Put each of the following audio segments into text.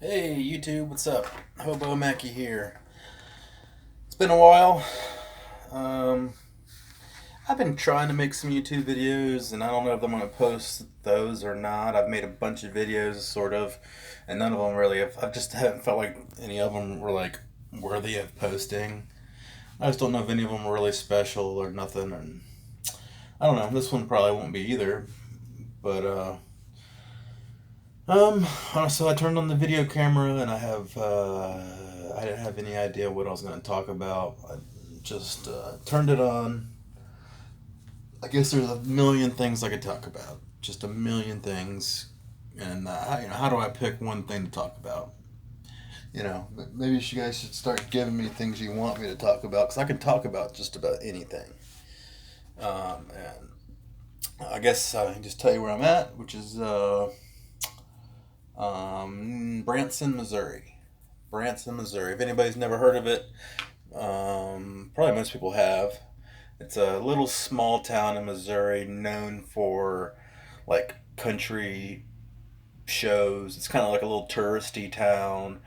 Hey YouTube, what's up? Hobo Maki here. It's been a while. Um, I've been trying to make some YouTube videos, and I don't know if I'm going to post those or not. I've made a bunch of videos, sort of, and none of them really have. I just haven't felt like any of them were like worthy of posting. I just don't know if any of them were really special or nothing, and I don't know. This one probably won't be either. But Um, so I turned on the video camera and I didn't have any idea what I was going to talk about. I just turned it on. I guess there's a million things I could talk about, just a million things. And how do I pick one thing to talk about? Maybe you guys should start giving me things you want me to talk about, because I can talk about just about anything. And I guess I can just tell you where I'm at, which is Branson, Missouri. Branson, Missouri. If anybody's never heard of it, probably most people have. It's a little small town in Missouri known for like country shows. It's kind of like a little touristy town.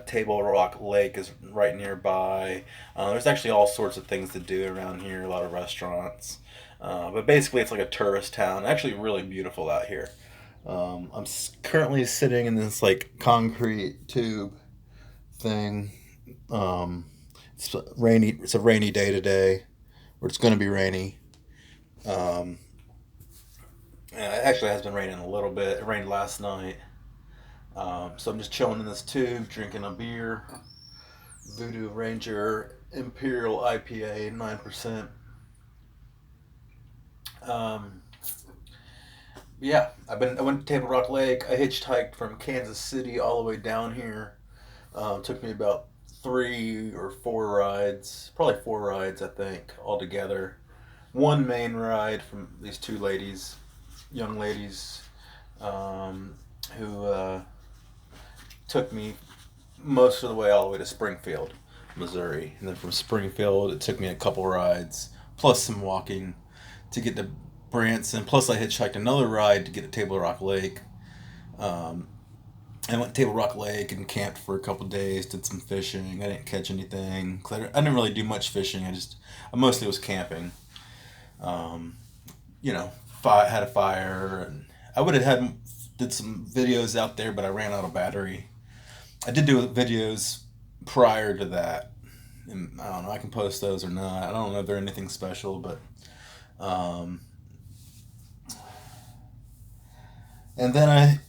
Table Rock Lake is right nearby. There's actually all sorts of things to do around here, a lot of restaurants. But basically, it's like a tourist town. Actually, really beautiful out here. I'm currently sitting in this like concrete tube thing. Um, it's rainy. It's a rainy day today, or it's going to be rainy. Um, and it actually has been raining a little bit. It rained last night. So I'm just chilling in this tube, drinking a beer. Voodoo Ranger Imperial IPA, 9%. Um, yeah, I went to Table Rock Lake. I hitchhiked from Kansas City all the way down here. Took me about 3 or 4 rides, probably 4 rides, I think, altogether. One main ride from these two ladies, young ladies, um, who took me most of the way all the way to Springfield, Missouri. And then from Springfield, it took me a couple rides, plus some walking to get to Branson. Plus, I hitchhiked another ride to get to Table Rock Lake. Um, I went to Table Rock Lake and camped for a couple days. Did some fishing. I didn't catch anything. I didn't really do much fishing. I mostly was camping. Um, had a fire, and I would have did some videos out there, but I ran out of battery. I did do videos prior to that, and I don't know. I can post those or not. I don't know if they're anything special, but um, and then I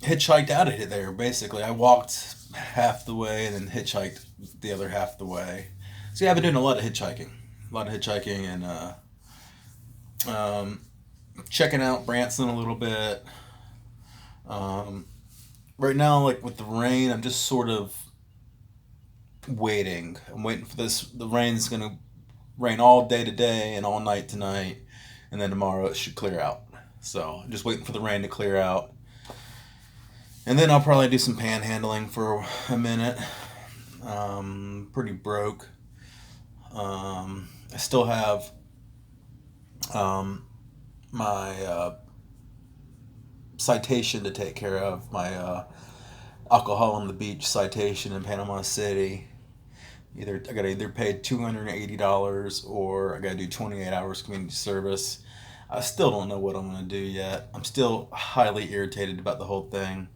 hitchhiked out of there. Basically, I walked half the way and then hitchhiked the other half the way. So yeah, I've been doing a lot of hitchhiking, and um, checking out Branson a little bit. Um, right now, like with the rain, I'm just sort of waiting. I'm waiting for this. The rain's gonna rain all day today and all night tonight, and then tomorrow it should clear out. So I'm just waiting for the rain to clear out, and then I'll probably do some panhandling for a minute. Pretty broke. I still have um, my citation to take care of, my alcohol on the beach citation in Panama City. I gotta either pay $280 or I gotta do 28 hours community service. I still don't know what I'm gonna do yet. I'm still highly irritated about the whole thing.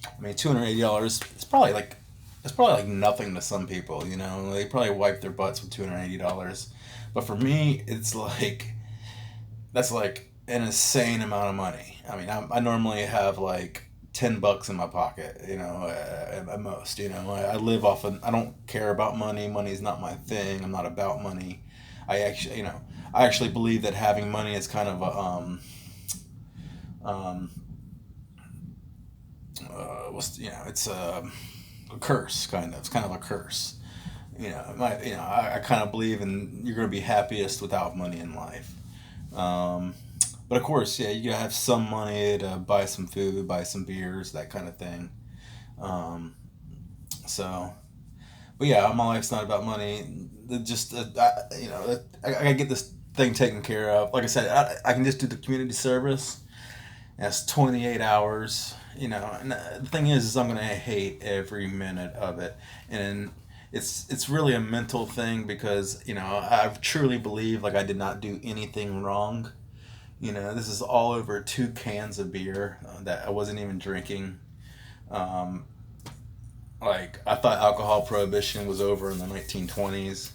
I mean, $280. It's probably like nothing to some people. They probably wipe their butts with $280, but for me, it's like that's like an insane amount of money. I mean, I normally have like $10 in my pocket, at most. I live off of. I don't care about money. Money is not my thing. I'm not about money. I actually believe that having money is kind of um, it's a curse, kind of. It's kind of a curse. I kind of believe in you're going to be happiest without money in life. Um, but of course, yeah, you gotta have some money to buy some food, buy some beers, that kind of thing. Um, so, but yeah, my life's not about money. Just I gotta get this thing taken care of. Like I said, I can just do the community service. That's 28 hours. And the thing is I'm gonna hate every minute of it, and it's really a mental thing because I truly believe like I did not do anything wrong. This is all over 2 cans of beer that I wasn't even drinking. Um, like I thought alcohol prohibition was over in the 1920s.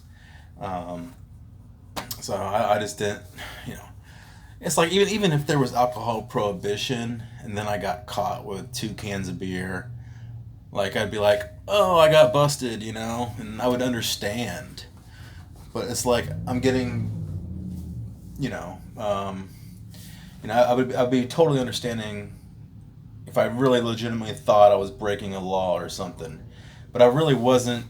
Um, so I just didn't, you know. It's like even if there was alcohol prohibition and then I got caught with 2 cans of beer, like I'd be like, oh, I got busted, and I would understand. But it's like I'm getting, you know, um, I'd be totally understanding if I really legitimately thought I was breaking a law or something. But I really wasn't.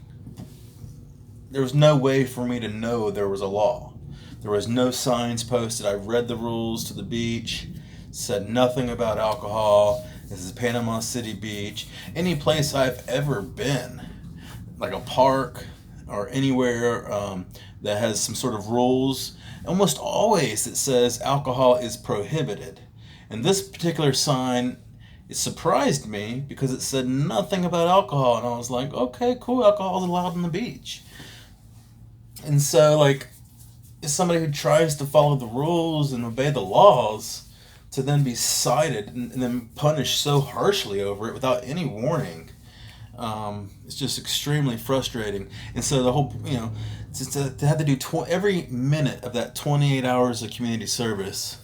There was no way for me to know there was a law. There was no signs posted. I read the rules to the beach, said nothing about alcohol. This is Panama City Beach. Any place I've ever been, like a park or anywhere that has some sort of rules, almost always it says alcohol is prohibited. And this particular sign, it surprised me because it said nothing about alcohol. And I was like, okay, cool, alcohol is allowed on the beach. And so, like, as somebody who tries to follow the rules and obey the laws, to then be cited and then punished so harshly over it without any warning, it's just extremely frustrating. And so the whole, to have to do every minute of that 28 hours of community service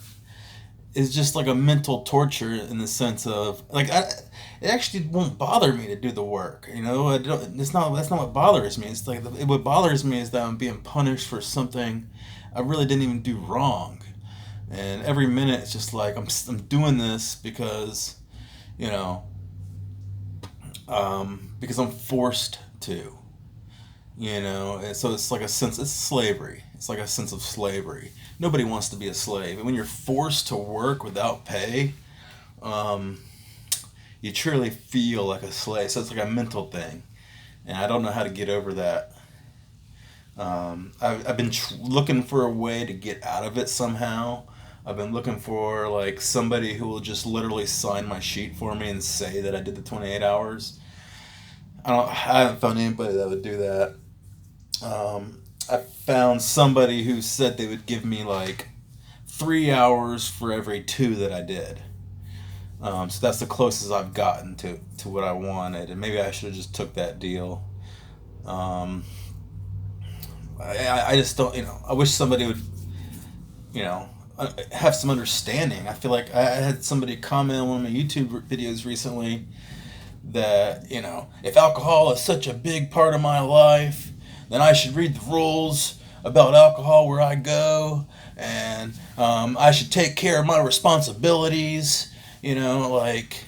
is just like a mental torture in the sense of like it actually won't bother me to do the work. I don't. It's not. That's not what bothers me. It's like what bothers me is that I'm being punished for something I really didn't even do wrong, and every minute it's just like I'm doing this you know, because I'm forced to. And so it's like a sense. It's slavery. It's like a sense of slavery. Nobody wants to be a slave, and when you're forced to work without pay, um, you truly feel like a slave. So it's like a mental thing, and I don't know how to get over that. I've been looking for a way to get out of it somehow. I've been looking for like somebody who will just literally sign my sheet for me and say that I did the 28 hours. I haven't found anybody that would do that. I found somebody who said they would give me like 3 hours for every two that I did. So that's the closest I've gotten to what I wanted, and maybe I should have just took that deal. Um, I just don't, I wish somebody would, have some understanding. I feel like I had somebody comment on one of my YouTube videos recently that, if alcohol is such a big part of my life, then I should read the rules about alcohol where I go, and I should take care of my responsibilities, and like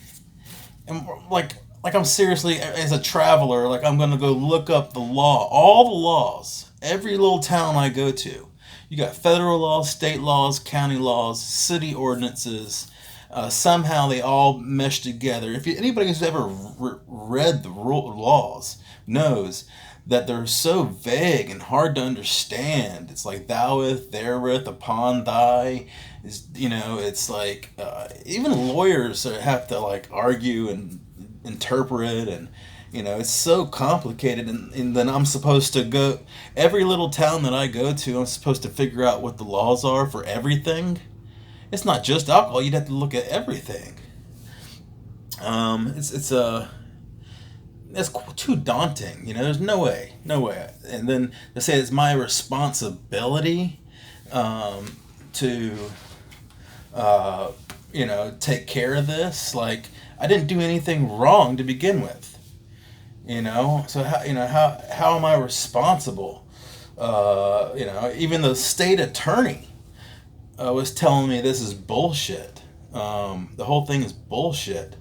I'm seriously as a traveler, like I'm gonna go look up the law, all the laws, every little town I go to. You got federal laws, state laws, county laws, city ordinances. Somehow they all mesh together. If anybody who's ever read the laws knows that they're so vague and hard to understand. It's like thou'th, therewith, upon thy. It's like even lawyers have to like argue and interpret, and it's so complicated. And then I'm supposed to go every little town that I go to. I'm supposed to figure out what the laws are for everything. It's not just alcohol. You'd have to look at everything. It's that's too daunting. There's no way, no way. And then to say it's my responsibility to take care of this. Like I didn't do anything wrong to begin with. So how am I responsible? Even the state attorney was telling me this is bullshit. The whole thing is bullshit.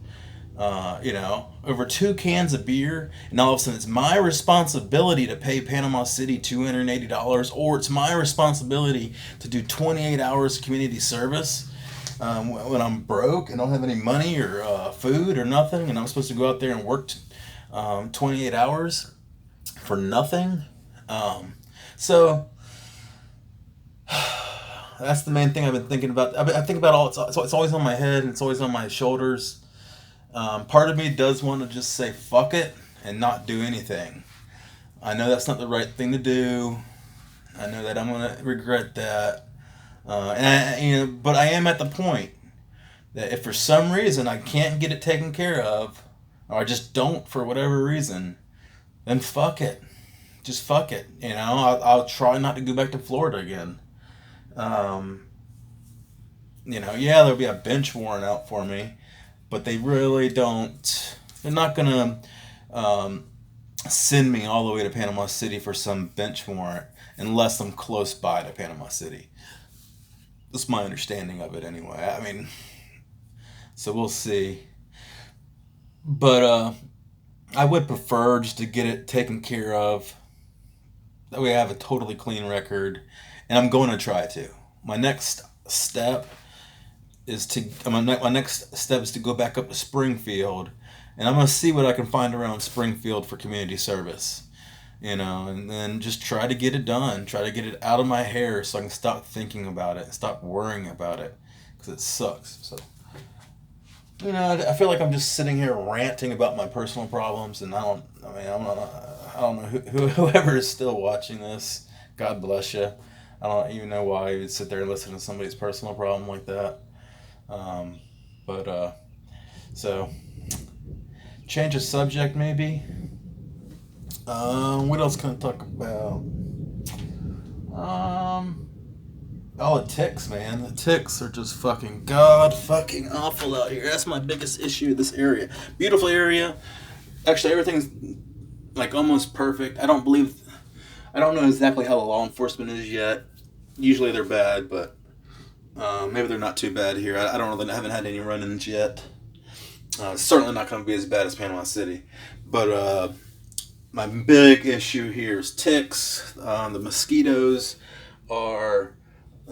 Over 2 cans of beer, and all of a sudden it's my responsibility to pay Panama City $280, or it's my responsibility to do 28 hours of community service when I'm broke and don't have any money or food or nothing, and I'm supposed to go out there and work 28 hours for nothing. So that's the main thing I've been thinking about. I think about all. It's always on my head and it's always on my shoulders. Part of me does want to just say fuck it and not do anything. I know that's not the right thing to do. I know that I'm gonna regret that. But I am at the point that if for some reason I can't get it taken care of, or I just don't for whatever reason, then fuck it. Just fuck it. I'll try not to go back to Florida again. Um, yeah, there'll be a bench warrant out for me, but they really don't. They're not gonna um, send me all the way to Panama City for some bench warrant unless I'm close by to Panama City. That's my understanding of it, anyway. I mean, so we'll see. But I would prefer just to get it taken care of. That way I have a totally clean record, and I'm going to try to. My next step my next step is to go back up to Springfield, and I'm gonna see what I can find around Springfield for community service. And then just try to get it done. Try to get it out of my hair so I can stop thinking about it and stop worrying about it because it sucks. So, I feel like I'm just sitting here ranting about my personal problems, and I don't know whoever is still watching this. God bless you. I don't even know why you would sit there and listen to somebody's personal problem like that. Um, so change of subject maybe. What else can I talk about? Oh, the ticks, man. The ticks are just fucking god fucking awful out here. That's my biggest issue in this area. Beautiful area. Actually, everything's like almost perfect. I don't know exactly how the law enforcement is yet. Usually they're bad, but maybe they're not too bad here. I don't really, I haven't had any run-ins yet. Certainly not going to be as bad as Panama City. But my big issue here is ticks. The mosquitoes are...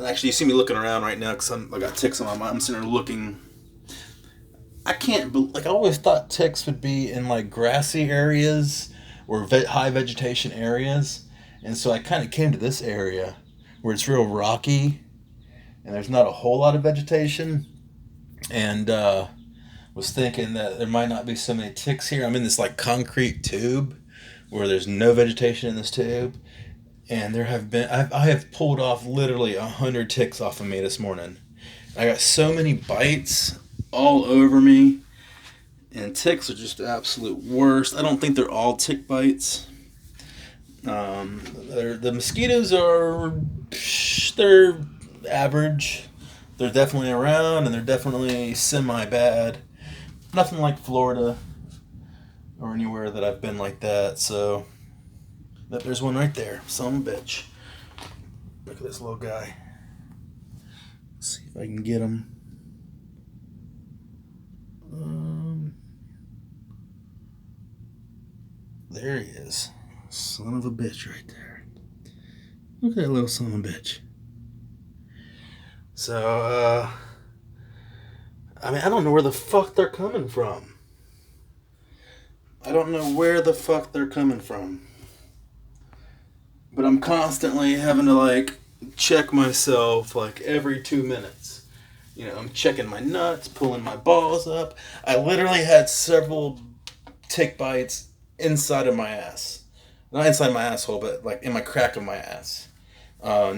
Actually, you see me looking around right now because I got ticks on my mind. I'm sitting there looking... I can't... I always thought ticks would be in like grassy areas or high vegetation areas. And so I kind of came to this area where it's real rocky and there's not a whole lot of vegetation. And was thinking that there might not be so many ticks here. I'm in this like concrete tube where there's no vegetation in this tube. And there have been, I have pulled off literally 100 ticks off of me this morning. I got so many bites all over me. And ticks are just the absolute worst. I don't think they're all tick bites. The mosquitoes they're average. They're definitely around and they're definitely semi-bad. Nothing like Florida or anywhere that I've been like that. So, there's one right there. Son of a bitch. Look at this little guy. Let's see if I can get him. There he is. Son of a bitch right there. Look at that little son of a bitch. So, I don't know where the fuck they're coming from. I don't know where the fuck they're coming from. But I'm constantly having to, like, check myself, like, every 2 minutes. I'm checking my nuts, pulling my balls up. I literally had several tick bites inside of my ass. Not inside my asshole, but, like, in my crack of my ass. That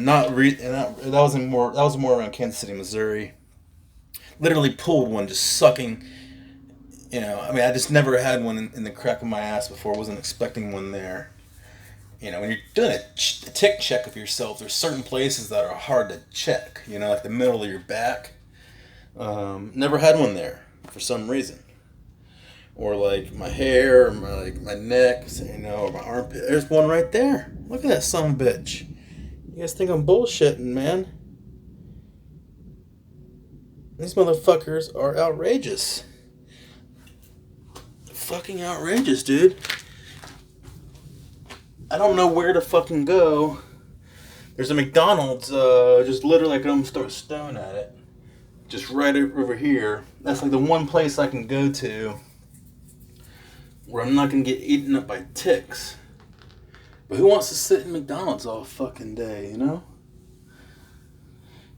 was more around Kansas City, Missouri. Literally pulled one, just sucking. I just never had one in the crack of my ass before. Wasn't expecting one there. When you're doing a tick check of yourself, there's certain places that are hard to check. Like the middle of your back. Never had one there for some reason. Or like my hair, or my neck, or my armpit. There's one right there. Look at that son of a bitch. You guys think I'm bullshitting, man? These motherfuckers are outrageous. Fucking outrageous, dude. I don't know where to fucking go. There's a McDonald's, just literally I can almost throw a stone at it. Just right over here. That's like the one place I can go to where I'm not going to get eaten up by ticks. But who wants to sit in McDonald's all fucking day,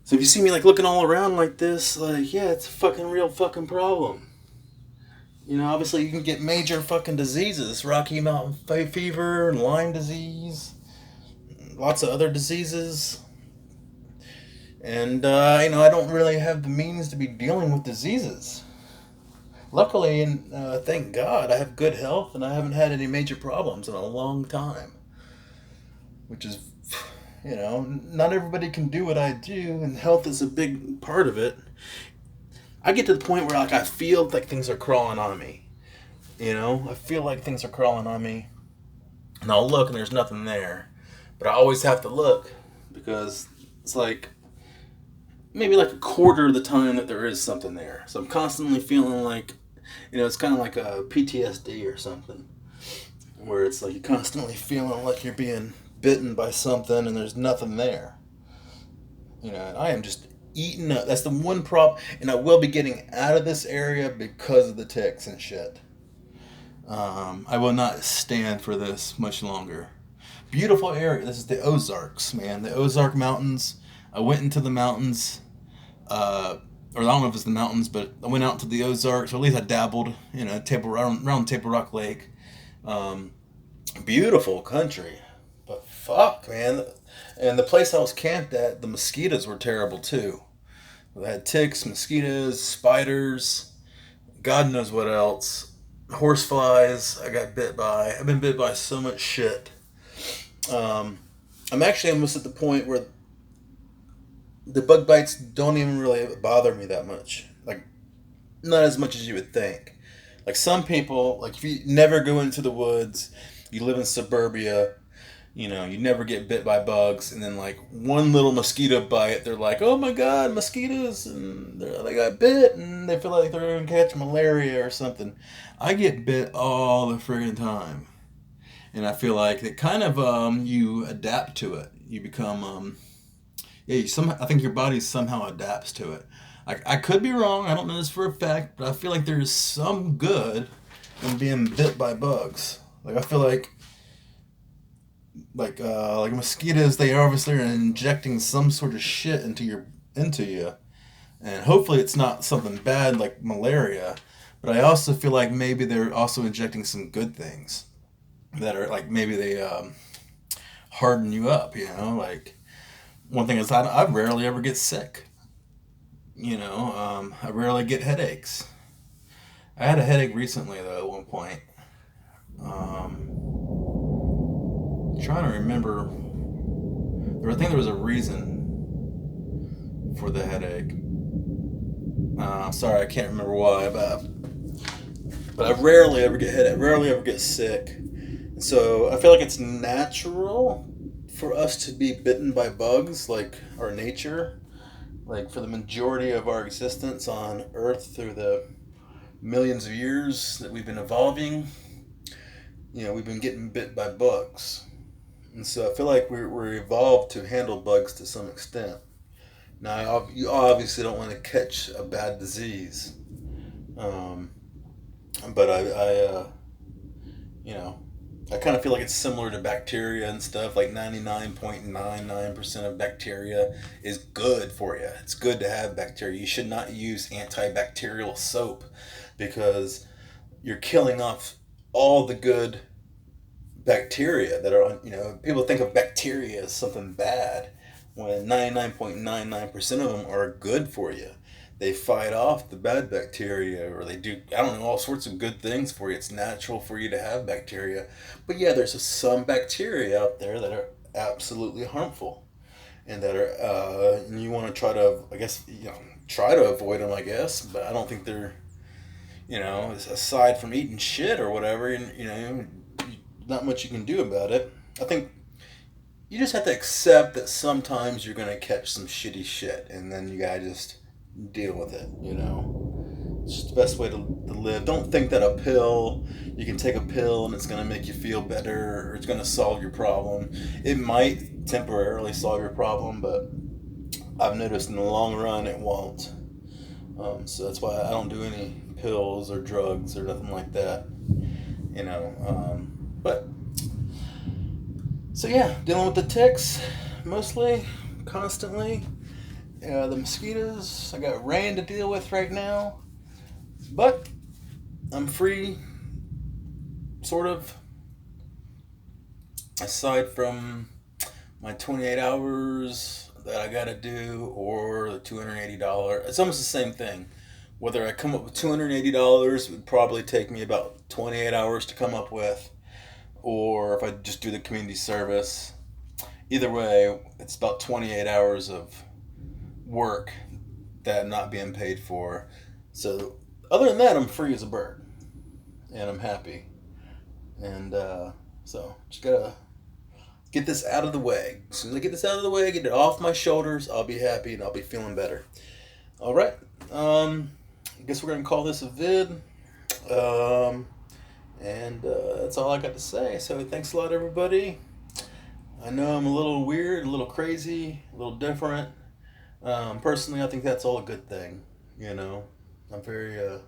So if you see me like looking all around like this, like, yeah, it's a fucking real fucking problem. You know, obviously you can get major fucking diseases, Rocky Mountain fever, Lyme disease, lots of other diseases. And, you know, I don't really have the means to be dealing with diseases. Luckily, and thank God, I have good health and I haven't had any major problems in a long time. Which is, you know, not everybody can do what I do, and health is a big part of it. I get to the point where, like, I feel like things are crawling on me. You know, I feel like things are crawling on me, and I'll look and there's nothing there. But I always have to look because it's like maybe like a quarter of the time that there is something there. So I'm constantly feeling like, you know, it's kind of like a PTSD or something, where it's like you're constantly feeling like you're being bitten by something and there's nothing there. You know, and I am just eating up. That's the one problem, and I will be getting out of this area because of the ticks and shit. I will not stand for this much longer. Beautiful area. This is the Ozarks, man. The Ozark Mountains. I went into the mountains, or I don't know if it's the mountains, but I went out to the Ozarks, or at least I dabbled, you know, around Table Rock Lake. Um, Beautiful country, but fuck, man. And the place I was camped at, the mosquitoes were terrible too. I had ticks, mosquitoes, spiders, God knows what else. Horseflies, I got bit by. I've been bit by so much shit. Um, I'm actually almost at the point where the bug bites don't even really bother me that much. Like, not as much as you would think. Like, some people, like, if you never go into the woods, you live in suburbia, you know, you never get bit by bugs, and then, like, one little mosquito bite, they're like, oh my god, mosquitoes, and they got bit, and they feel like they're going to catch malaria or something. I get bit all the friggin' time. And I feel like it kind of, you adapt to it. You become, yeah, I think your body somehow adapts to it. I could be wrong. I don't know this for a fact, but I feel like there's some good in being bit by bugs. Like, I feel like mosquitoes, they obviously are injecting some sort of shit into you, and hopefully it's not something bad like malaria. But I also feel like maybe they're also injecting some good things that are like maybe they harden you up. You know, like one thing is I rarely ever get sick. You know, I rarely get headaches. I had a headache recently though at one point. Trying to remember. I think there was a reason for the headache. Sorry, I can't remember why, but I rarely ever get headache. Rarely ever get sick. So I feel like it's natural for us to be bitten by bugs, like our nature, like for the majority of our existence on Earth through the millions of years that we've been evolving. You know, we've been getting bit by bugs. And so I feel like we're evolved to handle bugs to some extent. Now, you obviously don't want to catch a bad disease. Um, but you know, I kind of feel like it's similar to bacteria and stuff. Like 99.99% of bacteria is good for you. It's good to have bacteria. You should not use antibacterial soap because you're killing off all the good bacteria that are, you know, people think of bacteria as something bad when 99.99% of them are good for you. They fight off the bad bacteria, or they do, I don't know, all sorts of good things for you. It's natural for you to have bacteria. But yeah, there's some bacteria out there that are absolutely harmful and that are, and you want to try to, I guess, you know, try to avoid them, I guess, but I don't think they're, you know, aside from eating shit or whatever, you know, not much you can do about it. I think you just have to accept that sometimes you're going to catch some shitty shit, and then you gotta just deal with it, you know? It's just the best way to live. Don't think that you can take a pill and it's going to make you feel better or it's going to solve your problem. It might temporarily solve your problem, but I've noticed in the long run it won't. So that's why I don't do any pills or drugs or nothing like that, you know? But so yeah, dealing with the ticks mostly, constantly. The mosquitoes, I got rain to deal with right now. But I'm free, sort of, aside from my 28 hours that I gotta do or the $280. It's almost the same thing. Whether I come up with $280 would probably take me about 28 hours to come up with, or if I just do the community service. Either way, it's about 28 hours of work that I'm not being paid for. So, other than that, I'm free as a bird and I'm happy. And so, just gotta get this out of the way. As soon as I get this out of the way, get it off my shoulders, I'll be happy and I'll be feeling better. All right. I guess we're gonna call this a vid. Um, and that's all I got to say. So thanks a lot, everybody. I know I'm a little weird, a little crazy, a little different. Personally, I think that's all a good thing. You know, I'm very. I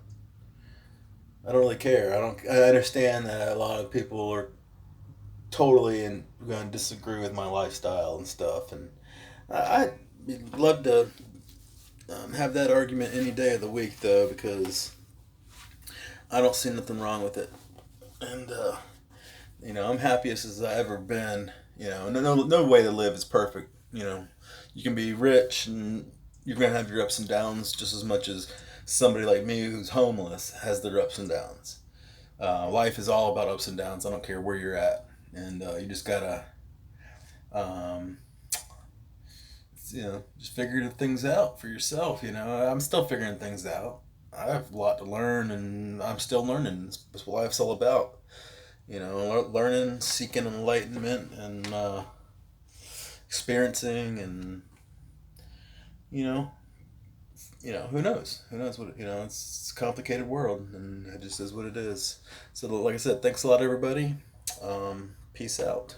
don't really care. I don't. I understand that a lot of people are totally and going to disagree with my lifestyle and stuff, and I'd love to have that argument any day of the week, though, because I don't see nothing wrong with it, and I'm happiest as I ever been. No way to live is perfect. You can be rich and you're gonna have your ups and downs just as much as somebody like me who's homeless has their ups and downs. Life is all about ups and downs. I don't care where you're at, and you just gotta, um, just figure things out for yourself. I'm still figuring things out. I have a lot to learn, and I'm still learning. That's what life's all about. Learning, seeking enlightenment, and experiencing, and you know, who knows? Who knows what It's a complicated world, and it just is what it is. So, like I said, thanks a lot, everybody. Peace out.